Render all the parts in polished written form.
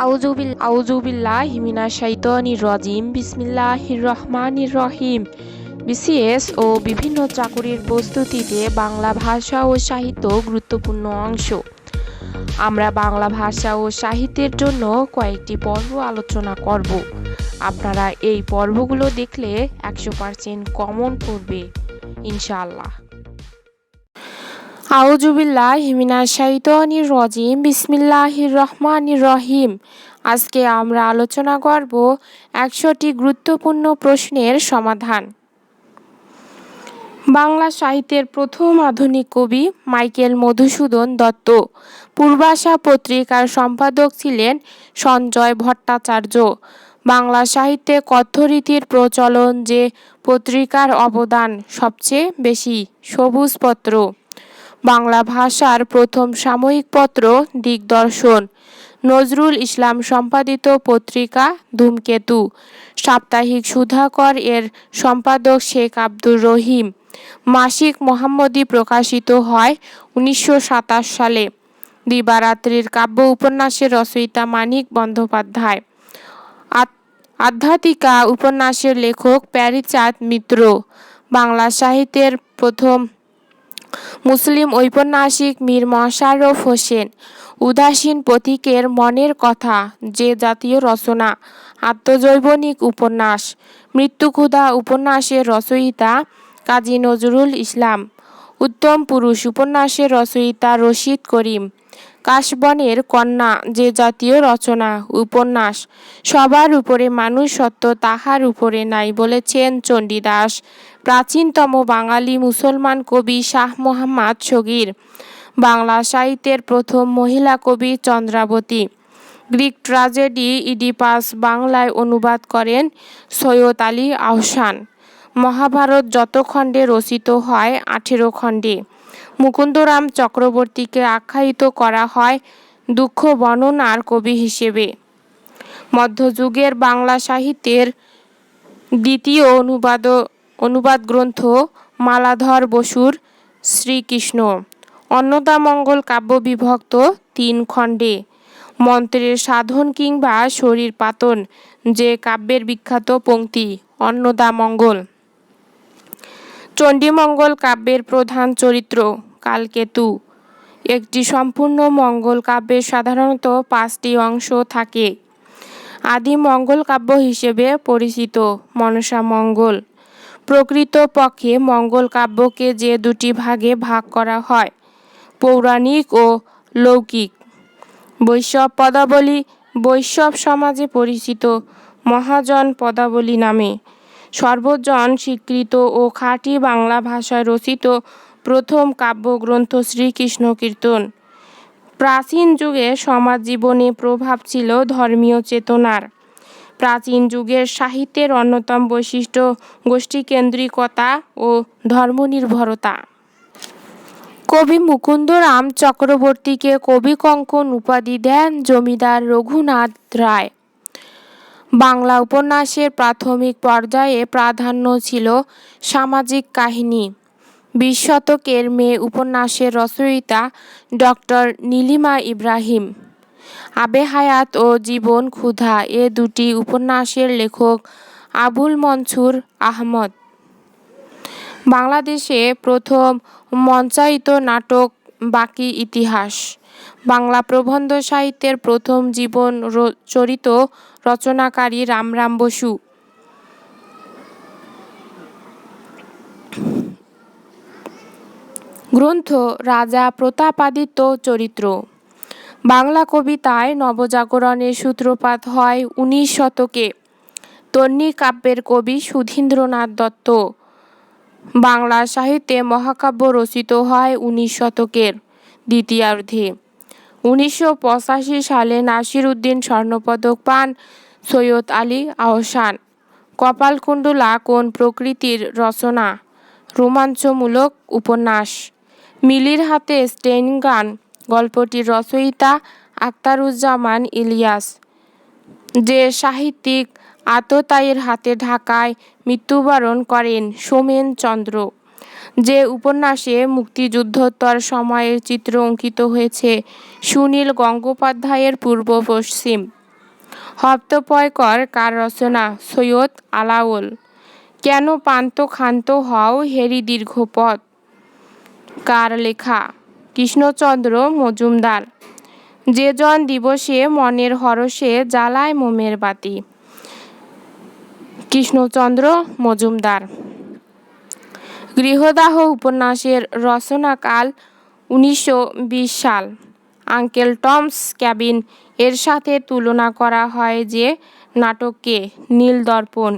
আউযুবিল্লাহি মিনাশ শাইতানির রাজিম। বিসমিল্লাহির রহমানির রহিম। বিসিএস ও বিভিন্ন চাকুরির প্রস্তুতিতে বাংলা ভাষা ও সাহিত্য গুরুত্বপূর্ণ অংশ। আমরা বাংলা ভাষা ও সাহিত্যের জন্য কয়েকটি পর্ব আলোচনা করব। আপনারা এই পর্বগুলো দেখলে 100% কমন পড়বে ইনশাআল্লাহ। আউযুবিল্লাহি মিনাশ শাইতানির রাজিম। বিসমিল্লাহির রহমানির রহিম। আজকে আমরা আলোচনা করব 100টি গুরুত্বপূর্ণ প্রশ্নের সমাধান। বাংলা সাহিত্যের প্রথম আধুনিক কবি মাইকেল মধুসূদন দত্ত। পূর্বাশা পত্রিকার সম্পাদক ছিলেন সঞ্জয় ভট্টাচার্য। বাংলা সাহিত্যে কথ্যরীতির প্রচলন যে পত্রিকার অবদান সবচেয়ে বেশি? সবুজপত্র। বাংলা ভাষার প্রথম সাময়িক পত্র দিগদর্শন। নজরুল ইসলাম সম্পাদিত পত্রিকা ধূমকেতু। সাপ্তাহিক সুধাকর এর সম্পাদক শেখ আব্দুর রহিম। মাসিক মোহাম্মদী প্রকাশিত হয় 1927 সালে। দিবারাত্রির কাব্য উপন্যাসের রচয়িতা মানিক বন্দ্যোপাধ্যায়। আধ্যাত্মিকা উপন্যাসের লেখক প্যারীচাঁদ মিত্র। বাংলা সাহিত্যের প্রথম মুসলিম ঔপন্যাসিক মীর মশাররফ হোসেন। উদাসীন পথিকের মনের কথা যে জাতীয় রচনা। আত্মজৈবনিক উপন্যাস। মৃত্যুক্ষুধা উপন্যাসের রচয়িতা কাজী নজরুল ইসলাম। উত্তম পুরুষ উপন্যাসের রচয়িতা রশিদ করিম। কাশবনের কন্যা যে জাতীয় রচনা। উপন্যাস। সবার উপরে মানুষ সত্য তাহার উপরে নাই বলেছেন চণ্ডীদাস। প্রাচীনতম বাঙালি মুসলমান কবি শাহ মোহাম্মদ শগীর। বাংলা সাহিত্যের প্রথম মহিলা কবি চন্দ্রাবতী। গ্রিক ট্র্যাজেডি ইডিপাস বাংলায় অনুবাদ করেন সৈয়দ আলী আহসান। মহাভারত যত খণ্ডে রচিত হয় 18 খণ্ডে। মুকুন্দরাম চক্রবর্তীকে আখ্যায়িত করা হয় দুঃখ বর্ণনার কবি হিসেবে। মধ্যযুগের বাংলা সাহিত্যের দ্বিতীয় অনুবাদ গ্রন্থ মালাধর বসুর শ্রীকৃষ্ণ। অন্নদামঙ্গল কাব্য বিভক্ত 3 খণ্ডে। মন্ত্রের সাধন কিংবা শরীর পাতন যে কাব্যের বিখ্যাত পংক্তি অন্নদামঙ্গল। চণ্ডীমঙ্গল কাব্যের প্রধান চরিত্র কালকেতু। একটি সম্পূর্ণ মঙ্গল কাব্যের সাধারণত 5টি অংশ থাকে। আদি মঙ্গল কাব্য হিসেবে পরিচিত মনসামঙ্গল। প্রকৃতপক্ষে মঙ্গল কাব্যকে যে 2টি ভাগে ভাগ করা হয়, পৌরাণিক ও লৌকিক। বৈষ্ণব পদাবলী বৈষ্ণব সমাজে পরিচিত মহাজন পদাবলী নামে। সর্বজন স্বীকৃত ও খাঁটি বাংলা ভাষায় রচিত প্রথম কাব্যগ্রন্থ শ্রীকৃষ্ণ কীর্তন। প্রাচীন যুগে সমাজ জীবনে প্রভাব ছিল ধর্মীয় চেতনার। প্রাচীন যুগের সাহিত্যের অন্যতম বৈশিষ্ট্য গোষ্ঠীকেন্দ্রিকতা ও ধর্মনির্ভরতা। কবি মুকুন্দরাম চক্রবর্তীকে কবিকঙ্কন উপাধি দেন জমিদার রঘুনাথ রায়। বাংলা উপন্যাসের প্রাথমিক পর্যায়ে প্রাধান্য ছিল সামাজিক কাহিনী। 20 শতকের মেয়ে উপন্যাসের রচয়িতা ডক্টর নীলিমা ইব্রাহিম। আবে হায়াত ও জীবন ক্ষুধা এ 2টি উপন্যাসের লেখক আবুল মনসুর আহমদ। বাংলাদেশে প্রথম মঞ্চায়িত নাটক বাকী ইতিহাস। বাংলা প্রবন্ধ সাহিত্যের প্রথম জীবন চরিত রচনাকারী রামরাম বসু। গ্রন্থ রাজা প্রতাপাদিত্য চরিত্র। বাংলা কবিতায় নবজাগরণের সূত্রপাত হয় 19 শতকে। তন্বী কাব্যের কবি সুধীন্দ্রনাথ দত্ত। বাংলা সাহিত্যে মহাকাব্য রচিত হয় 19 শতকের দ্বিতীয়ার্ধে। 1985 সালে নাসির উদ্দিন স্বর্ণপদক পান সৈয়দ আলী আহসান। কপালকুণ্ডলা কোন প্রকৃতির রচনা? রোমাঞ্চমূলক উপন্যাস। মিলির হাতে স্টেইন গান গল্পটির রচয়িতা আখতারুজ্জামান ইলিয়াস। যে সাহিত্যিক আততায়ীর হাতে ঢাকায় মৃত্যুবরণ করেন সোমেন চন্দ্র। যে উপন্যাসে মুক্তিযুদ্ধোত্তর সময়ের চিত্র অঙ্কিত হয়েছে সুনীল গঙ্গোপাধ্যায়ের পূর্ব পশ্চিম। হপ্তপয়কর কার রচনা? সৈয়দ আলাওল। কেন পান্ত ক্ষান্ত হও হেরি দীর্ঘ পথ? কার লেখা? কৃষ্ণচন্দ্র মজুমদার। যে জন দিবসে মনের হরষে জ্বালায় মোমের বাতি? কৃষ্ণচন্দ্র মজুমদার। গৃহদাহ উপন্যাসের রচনাকাল 1920 সাল। আঙ্কেল টমস ক্যাবিন এর সাথে তুলনা করা হয় যে নাটককে? নীলদর্পণ।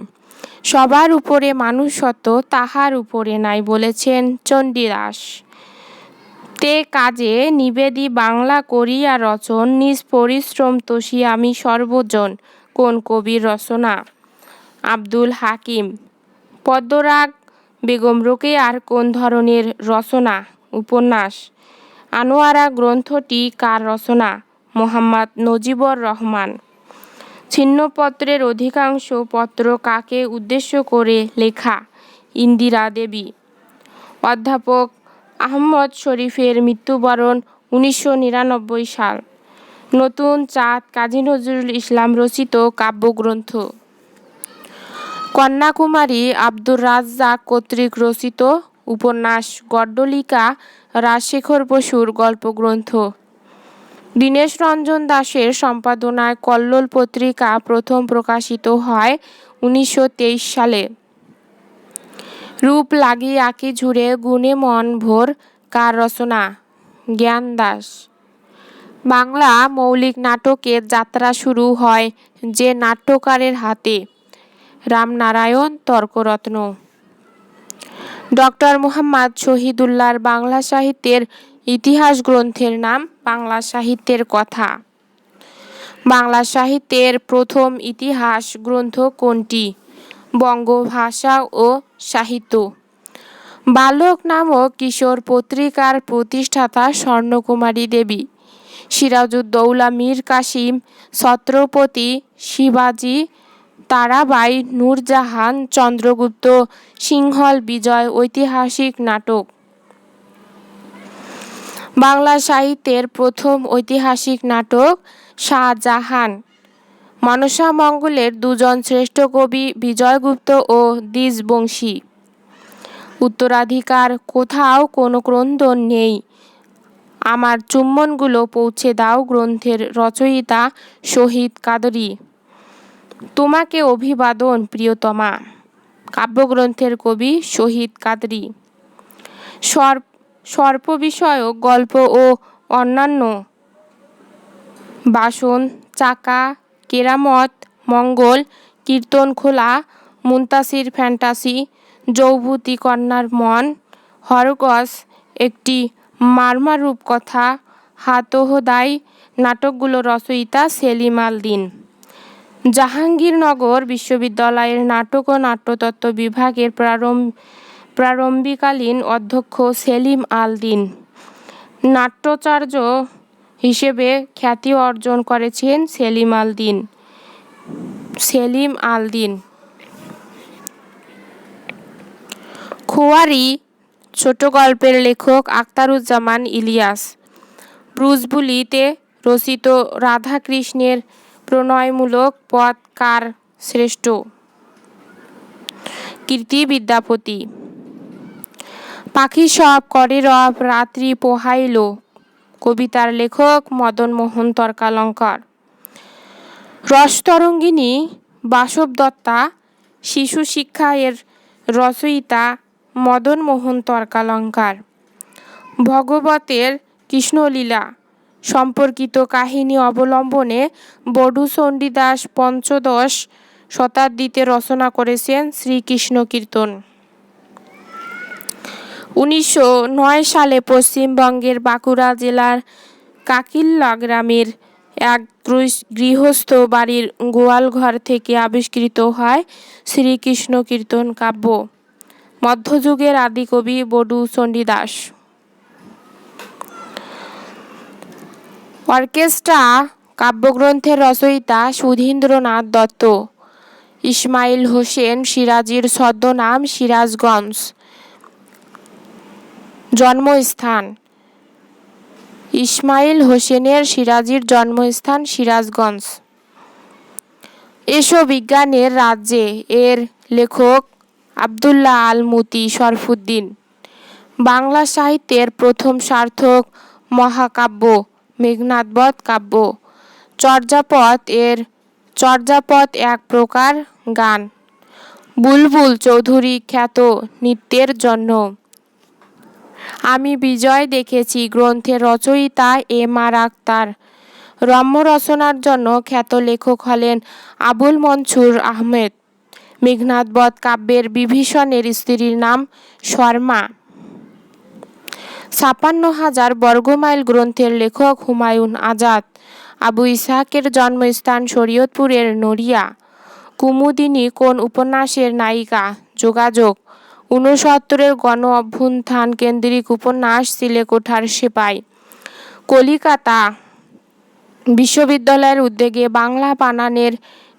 সবার উপরে মানুষত্ব, তাহার উপরে নাই বলেছেন চণ্ডীদাস। তে কাজে নিবেদি বাংলা করিয়া রচন, নিজ পরিশ্রম তোষি আমি সর্বজন। কোন কবির রচনা? আব্দুল হাকিম। পদ্মরাগ বেগম রোকেয়ার কোন ধরনের রচনা? উপন্যাস। আনোয়ারা গ্রন্থটি কার রচনা? মোহাম্মদ নজিবুর রহমান। ছিন্নপত্রের অধিকাংশ পত্র কাকে উদ্দেশ্য করে লেখা? ইন্দিরা দেবী। অধ্যাপক আহমদ শরীফের মৃত্যুবরণ 1999 সাল। নতুন চাঁদ কাজী নজরুল ইসলাম রচিত কাব্যগ্রন্থ। কন্যাকুমারী আব্দুর রাজ্জাক কর্তৃক রচিত উপন্যাস। গড্ডলিকা রাজশেখর বসুর গল্পগ্রন্থ। দীনেশ রঞ্জন দাশের সম্পাদনায় কল্লোল পত্রিকা প্রথম প্রকাশিত হয় 1923 সালে। রূপ লাগি আঁকি ঝুরে গুণে মন ভোর কার রচনা? জ্ঞান দাস। বাংলা মৌলিক নাটকের যাত্রা শুরু হয় যে নাট্যকারের হাতে? রামনারায়ণ তর্করত্ন। ডক্টর মুহাম্মদ শহীদুল্লাহর বাংলা সাহিত্যের ইতিহাস গ্রন্থের নাম? বাংলা সাহিত্যের কথা। বাংলা সাহিত্যের প্রথম ইতিহাস গ্রন্থ কোনটি? বঙ্গভাষা ও সাহিত্য। বালক নামক কিশোর পত্রিকার প্রতিষ্ঠাতা স্বর্ণকুমারী দেবী। সিরাজউদ্দৌলা মীর কাসিম, ছত্রপতি শিবাজী, তারাবাই, নূরজাহান, চন্দ্রগুপ্ত, সিংহল বিজয় ঐতিহাসিক নাটক। বাংলা সাহিত্যের প্রথম ঐতিহাসিক নাটক শাহজাহান। মনসামঙ্গলের দুজন শ্রেষ্ঠ কবি বিজয়গুপ্ত ও দ্বিজবংশী। উত্তরাধিকার কোথাও কোনো ক্রন্দন নেই, আমার চুম্বনগুলো পৌঁছে দাও গ্রন্থের রচয়িতা শহীদ কাদরী। তোমাকে অভিবাদন প্রিয়তমা কাব্যগ্রন্থের কবি শহীদ কাদরী। সর্প বিষয়ক গল্প ও অন্যান্য। বাসন, চাকা, কেরামত, মঙ্গল, কীর্তনখোলা, মুনতাসির ফ্যান্টাসি, যৌবতী কন্যার মন, হরগজ, একটি মারমা রূপকথা, হাতোহদাই নাটকগুলো রচয়িতা সেলিম আল দীন। জাহাঙ্গীরনগর বিশ্ববিদ্যালয়ের নাটক ও নাট্যতত্ত্ব বিভাগের প্রারম্ভিকালীন অধ্যক্ষ সেলিম আল দীন। নাট্যাচার্য হিসেবে খ্যাতি অর্জন করেছেন সেলিম আল দীন। সেলিম আল দীন। খোয়ারি ছোট গল্পের লেখক আখতারুজ্জামান ইলিয়াস। ব্রুজবুলিতে রচিত রাধাকৃষ্ণের প্রণয়মূলক পদ কার শ্রেষ্ঠ? কীর্তি বিদ্যাপতি। পাখি সব করে রব রাত্রি পোহাইল কবিতার লেখক মদনমোহন তর্কালঙ্কার। রসতরঙ্গিনী বাসবদত্তা। শিশু শিক্ষা এর রচয়িতা মদনমোহন তর্কালঙ্কার। ভগবতের কৃষ্ণলীলা সম্পর্কিত কাহিনী অবলম্বনে বড়ু চণ্ডীদাস পঞ্চদশ শতাব্দীতে রচনা করেছেন শ্রীকৃষ্ণ কীর্তন। 1909 সালে পশ্চিমবঙ্গের বাঁকুড়া জেলার কাকিল্যা গ্রামের এক গৃহস্থ বাড়ির গোয়ালঘর থেকে আবিষ্কৃত হয় শ্রীকৃষ্ণ কীর্তন কাব্য। মধ্যযুগের আদিকবি বড়ু চণ্ডীদাস। অর্কেস্ট্রা কাব্যগ্রন্থের রচয়িতা সুধীন্দ্রনাথ দত্ত। ইসমাইল হোসেন সিরাজীর ছদ্মনাম সিরাজগঞ্জ। জন্মস্থান। ইসমাইল হোসেনের সিরাজীর জন্মস্থান সিরাজগঞ্জ। এসো বিজ্ঞানের রাজ্যে এর লেখক আব্দুল্লাহ আল মুতি শরফুদ্দীন। বাংলা সাহিত্যের প্রথম সার্থক মহাকাব্য মেঘনাদবধ কাব্য। চর্যাপদ এক প্রকার গান। বুলবুল চৌধুরী খ্যাত নৃত্যের জন্য। আমি বিজয় দেখেছি গ্রন্থের রচয়িতা এম.আর. আখতার। রম্য রচনার জন্য খ্যাত লেখক হলেন আবুল মনসুর আহমেদ। মেঘনাদবধ কাব্যের বিভীষণের স্ত্রীর নাম শর্মা। ৫৬,০০০ বর্গমাইল গ্রন্থের লেখক হুমায়ুন আজাদ। আবু ইসহাকের জন্মস্থান শরীয়তপুরের নড়িয়া। কুমুদিনী কোন উপন্যাসের নায়িকা? যোগাযোগ। ৬৯-এর গণ অভ্যুত্থান কেন্দ্রিক উপন্যাস চিলেকোঠার সেপাই। কলিকাতা বিশ্ববিদ্যালয়ের উদ্যোগে বাংলা বানানের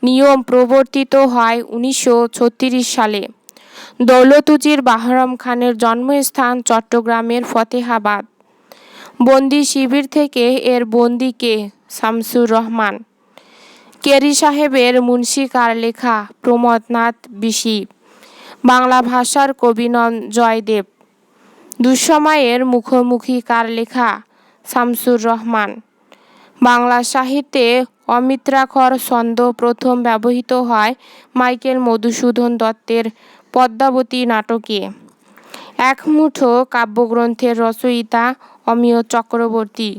নিয়ম প্রবর্তিত হয় ১৯৩৬ সালে। দৌলতুজির বাহরাম খানের জন্মস্থান চট্টগ্রামের ফতেহাবাদ। বন্দি শিবির থেকে এর বন্দী কে? শামসুর রহমান। কেরি সাহেবের মুন্সি কার লেখা? প্রমথনাথ বিশি। বাংলা ভাষার কবি নন জয়দেব। দুঃসময়ের মুখোমুখি কার লেখা? শামসুর রহমান। বাংলা সাহিত্যে অমিত্রাক্ষর ছন্দ প্রথম ব্যবহৃত হয় মাইকেল মধুসূদন দত্তের পদ্মাবতী নাটকে। এক মুঠো কাব্যগ্রন্থের রচয়িতা অমিয় চক্রবর্তী।